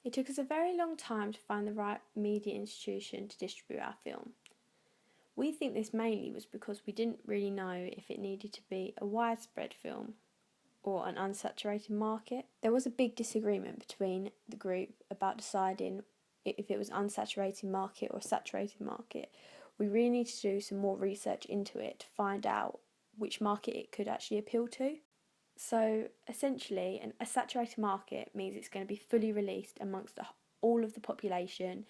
It took us a very long time to find the right media institution to distribute our film. We think this mainly was because we didn't really know if it needed to be a widespread film or an unsaturated market. There was a big disagreement between the group about deciding if it was unsaturated market or saturated market. We really need to do some more research into it to find out which market it could actually appeal to. So essentially, a saturated market means it's going to be fully released amongst all of the population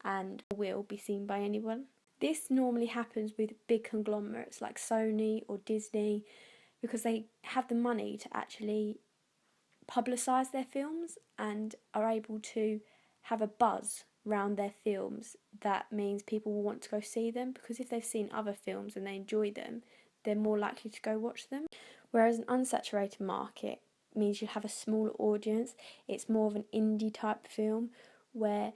and will be seen by anyone. This normally happens with big conglomerates like Sony or Disney because they have the money to actually publicise their films and are able to have a buzz around their films that means people will want to go see them, because if they've seen other films and they enjoy them, they're more likely to go watch them. Whereas an unsaturated market means you have a smaller audience. It's more of an indie type film where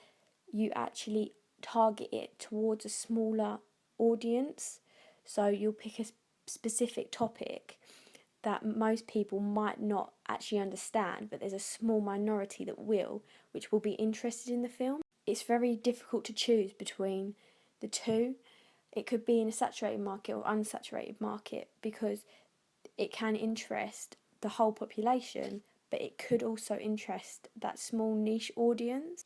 you actually target it towards a smaller audience. So you'll pick a specific topic that most people might not actually understand, but there's a small minority that will, which will be interested in the film. It's very difficult to choose between the two. It could be in a saturated market or unsaturated market because it can interest the whole population, but it could also interest that small niche audience.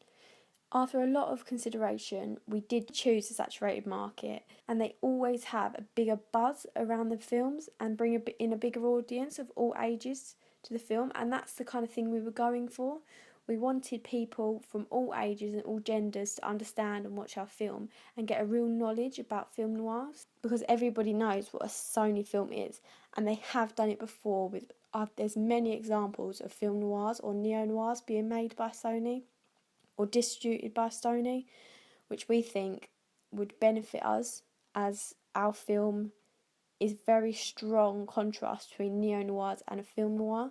After a lot of consideration, we did choose the saturated market, and they always have a bigger buzz around the films and bring in a bigger audience of all ages to the film, and that's the kind of thing we were going for. We wanted people from all ages and all genders to understand and watch our film and get a real knowledge about film noirs, because everybody knows what a Sony film is, and they have done it before with there's many examples of film noirs or neo-noirs being made by Sony or distributed by Sony, which we think would benefit us, as our film is very strong contrast between neo-noirs and a film noir.